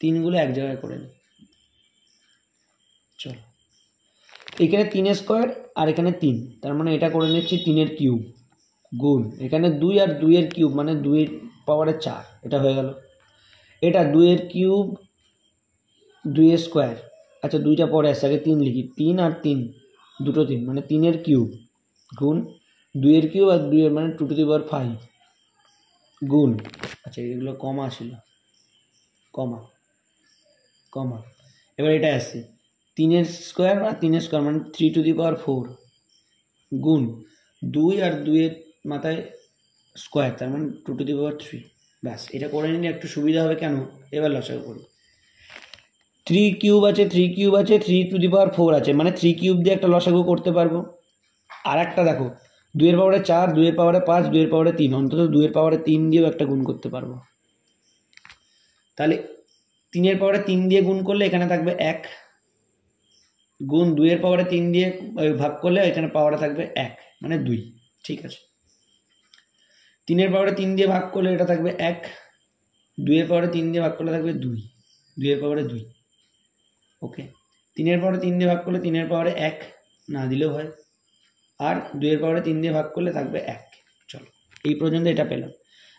3গুলো এক জায়গায় করে নিই। চলো, এখানে 3 স্কোয়ার আর এখানে 3, তার মানে এটা করে নিচ্ছি 3 কিউব গুণ এখানে 2 আর 2 কিউব মানে 2 পাওয়ারে 4, এটা হয়ে গেল। এটা 2 কিউব 2 স্কোয়ার, আচ্ছা 2টা পরে আসছে, আগে 3 লিখি, 3 আর 3 দুটো 3 মানে 3 কিউব গুণ 2 কিউব আর 2 মানে 2 টু দি পাওয়ার 5 গুণ, আচ্ছা এগুলো কমা ছিল, কমা কমা, এবার এটা আসছে 3 স্কোয়ার আর 3 স্কোয়ার মানে 3 টু দি পাওয়ার 4 গুণ 2 আর 2 মাথায় স্কোয়ার, তার মানে 2 টু দি পাওয়ার 3। ব্যাস, এটা করে নিলে একটু সুবিধা হবে। কেন? এবার লসাগু করি। 3 কিউব আছে, 3 কিউব আছে, 3⁴ আছে, মানে 3 কিউব দিয়ে একটা লসাগু করতে পারবো। আর একটা দেখো 2 এর পাওয়ারে 4, 2 এর পাওয়ারে 5, 2 এর পাওয়ারে 3, অন্তত 2 এর পাওয়ারে 3 দিয়েও একটা গুণ করতে পারবো। তাহলে 3 এর পাওয়ারে 3 দিয়ে গুণ করলে এখানে থাকবে 1, গুণ 2 এর পাওয়ারে 3 দিয়ে ভাগ করলে এখানে পাওয়ারে থাকবে 1, মানে 2। ঠিক আছে, 3 এর পাওয়ারে 3 দিয়ে ভাগ করলে এটা থাকবে 1, 2 এর পাওয়ারে 3 দিয়ে ভাগ করলে থাকবে 2, 2 এর পাওয়ারে 2। ওকে, 3 এর পাওয়ারে 3 দিয়ে ভাগ করলে 3 এর পাওয়ারে 1 না দিলেও হয়, আর 2 এর পাওয়ারে 3 দিয়ে ভাগ করলে থাকবে 1। চলো, এই পর্যন্ত এটা পেলাম।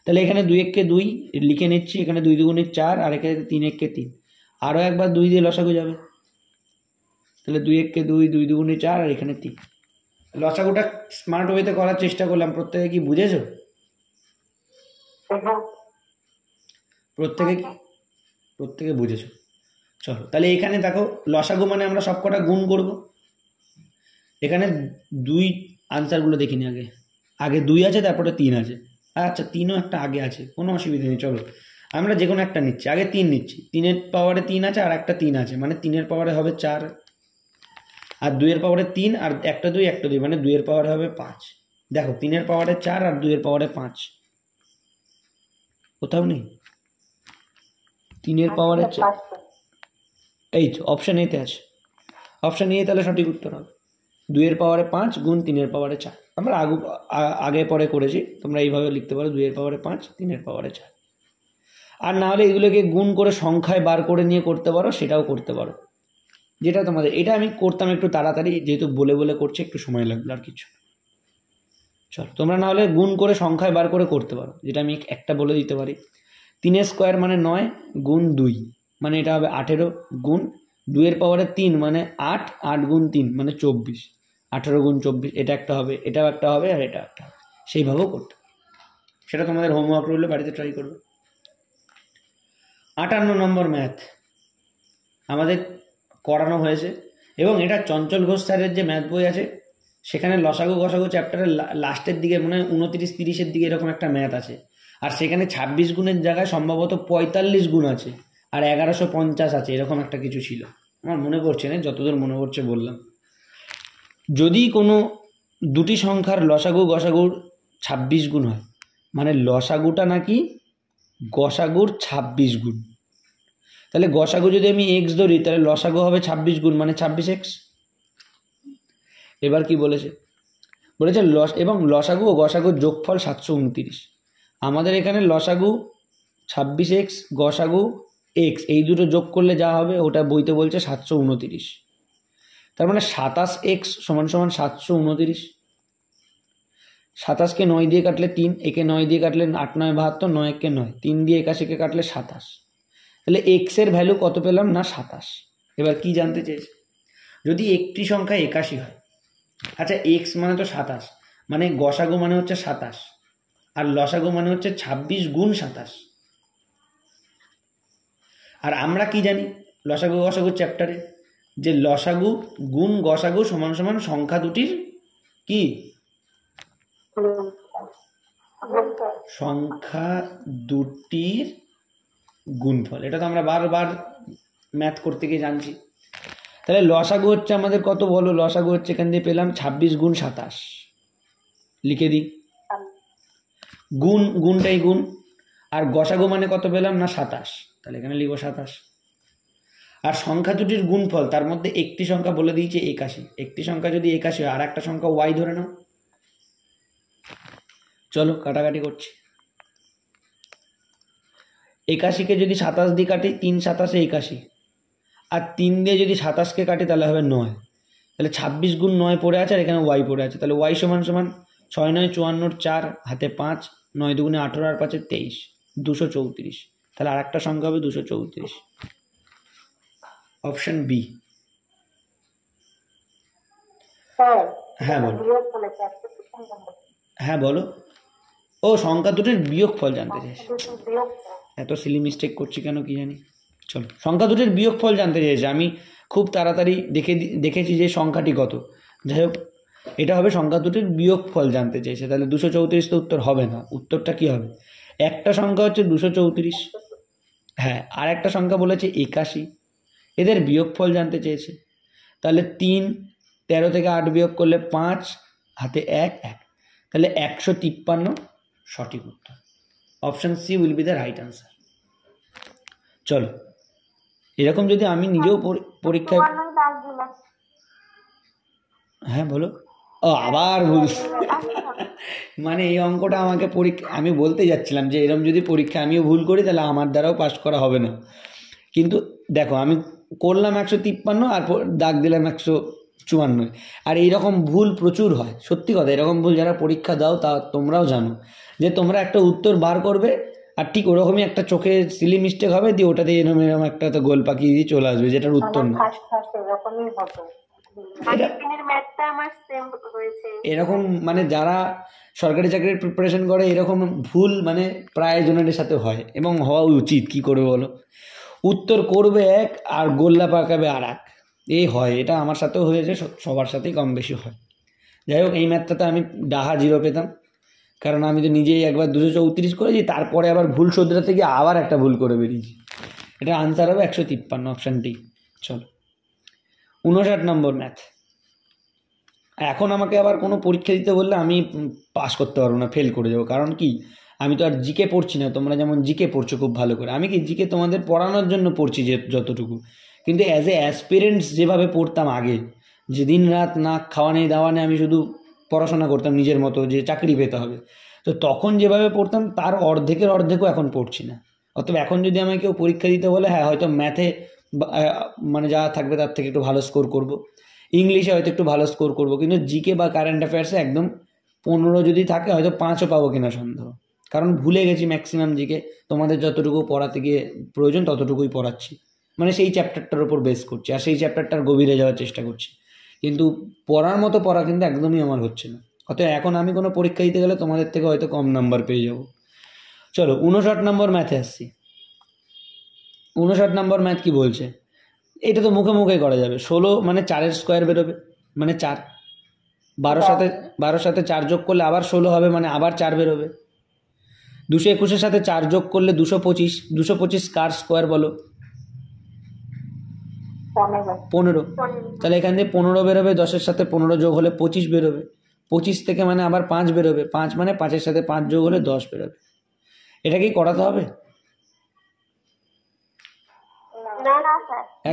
তাহলে এখানে 2 1 2 লিখে নিচ্ছি, এখানে 2 2 4, আর এখানে 3 1 3, আরও একবার 2 দিয়ে লসাগু যাবে। তাহলে 2 1 2, 2 2 4, আর এখানে 3। লসাগুটা স্মার্ট ওয়েতে করার চেষ্টা করলাম। প্রত্যেকে কি বুঝেছো? প্রত্যেকে বুঝেছো? চলো, তাহলে এখানে দেখো লসাগু মানে আমরা সবকটা গুণ করব। এখানে 2 আনসারগুলো দেখিনি, আগে 2 আছে, তারপরে 3 আছে। আচ্ছা, 3ও একটা আগে আছে, কোনো অসুবিধা নেই। চলো আমরা যে কোনো একটা নিচ্ছি, আগে 3 নিচ্ছি। 3 এর পাওয়ারে 3 আছে, আর একটা 3 আছে, মানে 3 এর পাওয়ারে হবে 4, আর 2 এর পাওয়ারে 3, আর একটা 2 একটা 2, মানে 2 এর পাওয়ারে হবে 5। দেখো 3 এর পাওয়ারে 4 আর 2 এর পাওয়ারে 5 কোথাও নেই। 3 এর পাওয়ারে 4, এই অপশান এতে আছে, অপশান এ, তাহলে সঠিক উত্তর হবে 2 এর পাওয়ারে 5 গুণ 3 এর পাওয়ারে 4। আমরা আগে পরে করেছি, তোমরা এইভাবে লিখতে পারো 2 এর পাওয়ারে 5, 3 এর পাওয়ারে 4। আর না হলে এগুলোকে গুণ করে সংখ্যায় বার করে নিয়ে করতে পারো, সেটাও করতে পারো, যেটা তোমাদের। এটা আমি করতাম একটু তাড়াতাড়ি, যেহেতু বলে বলে করছে একটু সময় লাগলো, আর কিছু। চলো, তোমরা না হলে গুণ করে সংখ্যায় বার করে করতে পারো, যেটা আমি একটা বলে দিতে পারি। 3 এর স্কোয়ার মানে 9 গুণ 2, মানে এটা হবে 18, গুণ 2 এর পাওয়ারে 3 মানে 8, 8 গুণ 3 মানে 24, 18 গুণ 24, এটা একটা হবে, এটাও একটা হবে, আর এটা একটা হবে। সেইভাবেও করতে, সেটা তোমাদের হোমওয়ার্ক রইলে বাড়িতে ট্রাই করবে। 58 নম্বর ম্যাথ আমাদের করানো হয়েছে, এবং এটা চঞ্চল ঘোষ স্যারের যে ম্যাথ বই আছে, সেখানে লসাগু গসাগু চ্যাপ্টারের লাস্টের দিকে, মানে 29 30-এর দিকে এরকম একটা ম্যাথ আছে, আর সেখানে 26 গুণের জায়গায় সম্ভবত 45 গুণ আছে, আর 1150 আছে, এরকম একটা কিছু ছিল। আমার মনে পড়ছে না, যতদূর মনে পড়ছে বললাম। যদি কোনো দুটি সংখ্যার লসাগু গসাগুর 26 গুণ হয়, মানে লসাগুটা নাকি গসাগুর 26 গুণ। তাহলে গসাগু যদি আমি এক্স ধরি, তাহলে লসাগু হবে 26 গুণ, মানে 26x। এবার কি বলেছে? বলেছে এবং লসাগু ও গসাগুর যোগফল 729। আমাদের এখানে লসাগু 26x, গসাগু x, এই দুটো যোগ করলে যা হবে ওটা বইতে বলছে 729। তার মানে 27x সমান সমান 729। 27কে 9 দিয়ে কাটলে 3, একে 9 দিয়ে কাটলে 8 9 72, 9 একে 9, 3 দিয়ে 81কে কাটলে 27। তাহলে এক্স এর ভ্যালু কত পেলাম না 27। এবার কি জানতে চেয়েছে? যদি একটি সংখ্যা 81 হয়, আচ্ছা এক্স মানে তো 27, মানে গসাগু মানে হচ্ছে 27, আর লসাগু মানে হচ্ছে 26 গুণ 27। আর আমরা কি জানি লসাগু গসাগু চ্যাপ্টারে, যে লসাগু গুণ গসাগু সমান সমান সংখ্যা দুটির কি, সংখ্যা দুটির গুণফল। এটা তো আমরা বারবার ম্যাথ করতে গিয়ে জানছি। তাহলে লসাগু হচ্ছে আমাদের কত বলো? লসাগু হচ্ছে এখান দিয়ে পেলাম 26 গুণ 27, লিখে দিই, গুণটাই গুণ, আর গসাগু মানে কত পেলাম না 27, তাহলে এখানে লিখবো 27। আর সংখ্যা দুটির গুণফল, তার মধ্যে একটি সংখ্যা বলে দিয়েছে 81, একটি সংখ্যা যদি 81 হয়, আর একটা সংখ্যা ওয়াই ধরে নাও। চলো কাটাকাটি করছি। 81কে যদি 27 দিয়ে কাটি, 3 27 81, আর 3 দিয়ে যদি 27কে কাটি তাহলে হবে 9। তাহলে 26 গুণ 9 পড়ে আছে, আর এখানে ওয়াই পড়ে আছে, তাহলে ওয়াই সমান সমান 6 9 54, 4 হাতে 5, 9 2 18, আর 5 23, 234। তাহলে আর একটা সংখ্যা হবে 234, অপশন বি। হ্যাঁ বলো, হ্যাঁ বলো। ও সংখ্যা দুটির বিয়োগফল জানতে চাইছে। এত সিলি মিস্টেক করছি কেন কি জানি। চলো, সংখ্যা দুটির বিয়োগফল জানতে চেয়েছে। আমি খুব তাড়াতাড়ি দেখেছি যে সংখ্যাটি কত। যাই হোক, এটা হবে সংখ্যা দুটির বিয়োগফল জানতে চেয়েছে। তাহলে 234 তো উত্তর হবে না, উত্তরটা কি হবে? একটা সংখ্যা হচ্ছে 234, হ্যাঁ, আর একটা সংখ্যা বলেছে 81, এদের বিয়োগফল জানতে চেয়েছে। তাহলে 3, 13 থেকে 8 বিয়োগ করলে 5, হাতে 1, 1, তাহলে 153 সঠিক উত্তর। Option C will be the right answer. চলো, এরকম যদি আমি নিজেও পরীক্ষায়, হ্যাঁ বলো, ও আবার ভুল, মানে এই অঙ্কটা আমাকে আমি বলতে যাচ্ছিলাম যে এরকম যদি পরীক্ষা আমিও ভুল করি তাহলে আমার দ্বারাও পাস করা হবে না। কিন্তু দেখো আমি করলাম 153 আর দাগ দিলাম 154, আর এইরকম ভুল প্রচুর হয়, সত্যি কথা। এরকম ভুল যারা পরীক্ষা দাও তা তোমরাও জানো, যে তোমরা একটা উত্তর বার করবে আর ঠিক ওরকমই একটা চোখে সিলি মিস্টেক হবে, দিয়ে ওটাতে এরকম এরকম একটা তো গোল পাকিয়ে দিয়ে চলে আসবে, যেটার উত্তর না। এরকম মানে যারা সরকারি চাকরির প্রিপারেশন করে এরকম ভুল মানে প্রায় জনের সাথে হয়, এবং হওয়া উচিত। কি করবে বলো, উত্তর করবে এক আর গোল্লা পাকাবে আর এক, এই হয়। এটা আমার সাথেও হয়েছে, সবার সাথেই কম বেশি হয়। যাই হোক, এই ম্যাথটাতে আমি ডাহা 0 পেতাম, কারণ আমি তো নিজেই একবার 234 করেছি, তারপরে আবার ভুল শোধরাতে গিয়ে আবার একটা ভুল করে বেরিয়েছি। এটা আনসার হবে 153, অপশান ডি। চলো, 59 নম্বর ম্যাথ। এখন আমাকে আবার কোনো পরীক্ষা দিতে বললে আমি পাস করতে পারবো না, ফেল করে যাবো। কারণ কি, আমি তো আর জিকে পড়ছি না। তোমরা যেমন জিকে পড়ছো খুব ভালো করে, আমি কি জিকে তোমাদের পড়ানোর জন্য পড়ছি যতটুকু, কিন্তু অ্যাজ এ অ্যাসপিরেন্টস যেভাবে পড়তাম আগে, যে দিন রাত না খাওয়া নেই দাওয়া নেই, আমি শুধু পড়াশোনা করতাম নিজের মতো, যে চাকরি পেতে হবে, তো তখন যেভাবে পড়তাম তার অর্ধেকও এখন পড়ছি না। অতএব এখন যদি আমাকে কেউ পরীক্ষা দিতে বলে, হ্যাঁ হয়তো ম্যাথে মানে যা থাকবে তার থেকে একটু ভালো স্কোর করব, ইংলিশে হয়তো একটু ভালো স্কোর করব, কিন্তু জিকে বা কারেন্ট অ্যাফেয়ার্সে একদম 15 যদি থাকে হয়তো 5ও পাবো কিনা সন্দেহ। কারণ ভুলে গেছি ম্যাক্সিমাম জিকে, তোমাদের যতটুকু পড়াতে গিয়ে প্রয়োজন ততটুকুই পড়াচ্ছি, মানে সেই চ্যাপ্টারটার ওপর বেস করছি, আর সেই চ্যাপ্টারটার গভীরে যাওয়ার চেষ্টা করছি, কিন্তু পড়ার মতো পড়া কিন্তু একদমই আমার হচ্ছে না। অতএব এখন আমি কোনো পরীক্ষা দিতে গেলে তোমাদের থেকে হয়তো কম নাম্বার পেয়ে যাব। চলো 59 নম্বর ম্যাথে আসছি। 59 নম্বর ম্যাথ কি বলছে, এটা তো মুখে মুখে করা যাবে। 16 মানে 4-এর স্কোয়ার বেরোবে, মানে 4। 12 সাথে 4 যোগ করলে আবার 16 হবে, মানে আবার 4 বেরোবে। 221-এর সাথে 4 যোগ করলে 225। 225 কার স্কোয়ার বলো? 15। তাহলে এখান দিয়ে 15 বেরোবে, 10-এর সাথে 15 যোগ হলে 25 বেরোবে। 25 থেকে মানে আবার 5 বেরোবে, 5 মানে 5-এর সাথে 5 যোগ হলে 10 বেরোবে। এটা কি করাতে হবে?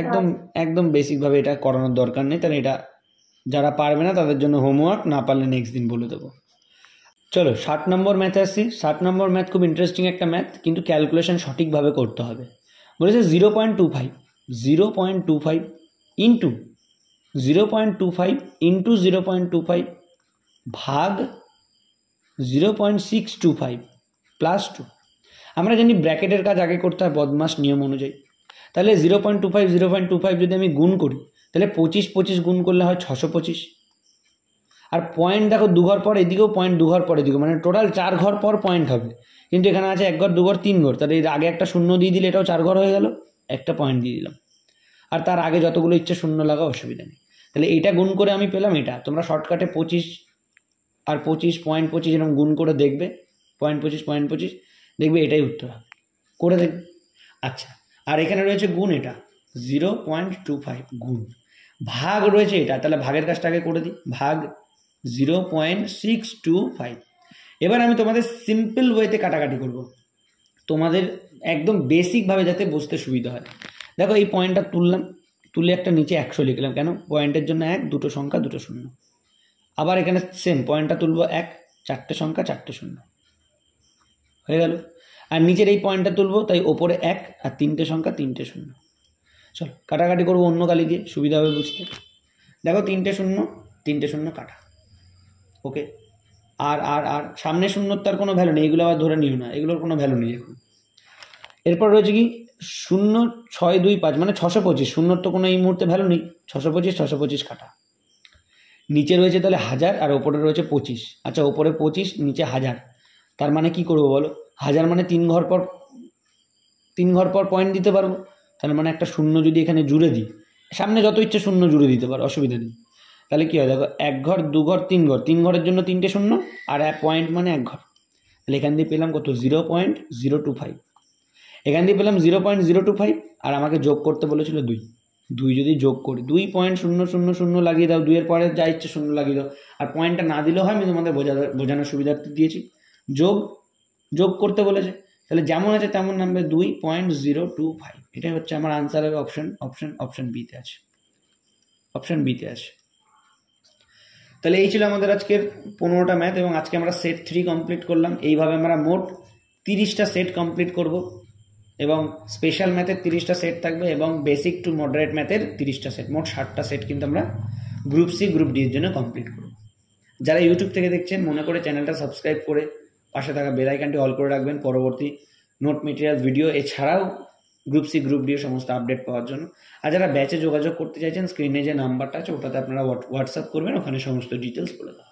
একদম একদম বেসিকভাবে এটা করানোর দরকার নেই। তাহলে এটা যারা পারবে না তাদের জন্য হোমওয়ার্ক, না পারলে নেক্সট দিন বলে দেবো। চলো 60 নম্বর ম্যাথে আসছি। 60 নম্বর ম্যাথ খুব ইন্টারেস্টিং একটা ম্যাথ, কিন্তু ক্যালকুলেশন সঠিকভাবে করতে হবে। বলেছে 0.25 ইন্টু 0.25 ইন্টু 0.25 ভাগ 0.625 প্লাস 2। আমরা জানি ব্র্যাকেটের কাজ আগে করতে হয় বদমাস নিয়ম অনুযায়ী। তাহলে 0.25 যদি আমি গুণ করি, তাহলে 25 গুণ করলে হয় 625। আর পয়েন্ট দেখো 2 ঘর পর এদিকেও পয়েন্ট, 2 ঘর পর এদিকেও, মানে টোটাল 4 ঘর পর পয়েন্ট হবে। কিন্তু এখানে আছে 1 ঘর, 2 ঘর, 3 ঘর, তাহলে এর আগে একটা শূন্য দিয়ে দিলে এটাও 4 ঘর হয়ে গেল, একটা পয়েন্ট দিয়ে দিলাম। আর তার আগে যতগুলো ইচ্ছে শূন্য লাগা, অসুবিধা নেই। তাহলে এইটা গুণ করে আমি পেলাম এটা। তোমরা শর্টকাটে 25 আর 25 পয়েন্ট 25 এরকম গুণ করে দেখবে, পয়েন্ট 25 দেখবে এটাই উত্তর হবে, করে দেখবে। আচ্ছা, আর এখানে রয়েছে গুণ, এটা 0.25 গুণ, ভাগ রয়েছে এটা, তাহলে ভাগের কাজটা আগে করে দিই। ভাগ 0.625। এবার আমি তোমাদের সিম্পল ওয়েতে কাটাকাটি করব, তোমাদের একদম বেসিকভাবে যাতে বুঝতে সুবিধা হয়। দেখো এই পয়েন্টটা তুললাম, তুলে একটা নিচে 100 লিখলাম, কেন? পয়েন্টের জন্য 1, দুটো সংখ্যা, দুটো শূন্য। আবার এখানে সেম পয়েন্টটা তুলবো 1, 4টে সংখ্যা, 4টে শূন্য, হয়ে গেল। আর নিচের এই পয়েন্টটা তুলবো, তাই ওপরে 1 আর 3টে সংখ্যা, 3টে শূন্য। চলো কাটাকাটি করবো অন্য কালি দিয়ে, সুবিধা হবে বুঝতে। দেখো 3টে শূন্য কাটা, ওকে। আর আর আর সামনে শূন্যর তার কোনো ভ্যালু নেই, এগুলো আবার ধরে নিও না, এগুলোর কোনো ভ্যালু নেই এখন। এরপর রয়েছে কি 0, 6, 2, 5 মানে 625। শূন্যর তো কোনো এই মুহূর্তে ভ্যালু নেই, 625 কাটা। নিচে রয়েছে তাহলে 1000 আর ওপরে রয়েছে 25। আচ্ছা, ওপরে 25, নিচে 1000, তার মানে কি করবো বলো? 1000 মানে 3 ঘর পর পয়েন্ট দিতে পারবো, তাহলে মানে একটা শূন্য যদি এখানে জুড়ে দিই, সামনে যত ইচ্ছে শূন্য জুড়ে দিতে পারো, অসুবিধা নেই। তাহলে কি হয় দেখো, 1 ঘর, 2 ঘর, 3 ঘর, 3 ঘরের জন্য 3টে শূন্য, আর 1 পয়েন্ট মানে 1 ঘর। তাহলে এখান দিয়ে পেলাম কত? 0.025। এখান দিয়ে পেলাম 0.025, আর আমাকে যোগ করতে বলেছিল 2। 2 যদি যোগ করি 2.000 লাগিয়ে দাও, 2 এর পরে যা ইচ্ছে শূন্য লাগিয়ে দাও, আর পয়েন্টটা না দিলেও হয়, আমি তোমাদের বোঝানোর সুবিধার্থে দিয়েছি। যোগ করতে বলেছে, তাহলে যেমন আছে তেমন নামবে 2.025। এটাই হচ্ছে আমার আনসারের অপশন বিতে আছে, তাহলে এই ছিল আমাদের আজকের 15টা ম্যাথ, এবং আজকে আমরা সেট 3 কমপ্লিট করলাম। এইভাবে আমরা মোট 30টা সেট কমপ্লিট করব, এবং স্পেশাল ম্যাথের 30টা সেট থাকবে, এবং বেসিক টু মডারেট ম্যাথের 30টা সেট, মোট 60টা সেট কিন্তু আমরা গ্রুপ সি গ্রুপ ডি এর জন্য কমপ্লিট করব। যারা ইউটিউব থেকে দেখছেন মনে করে চ্যানেলটা সাবস্ক্রাইব করে পাশে থাকা বেল আইকনটি অল করে রাখবেন পরবর্তী নোট মেটেরিয়াল ভিডিও এছাড়াও গ্রুপ সি গ্রুপ ডি এর সমস্ত আপডেট পাওয়ার জন্য। আর যারা ব্যাচে যোগাযোগ করতে চাইছেন, স্ক্রিনে যে নাম্বারটা আছে ওটাতে আপনারা হোয়াটসঅ্যাপ করবেন, ওখানে সমস্ত ডিটেলস বলে দেওয়া।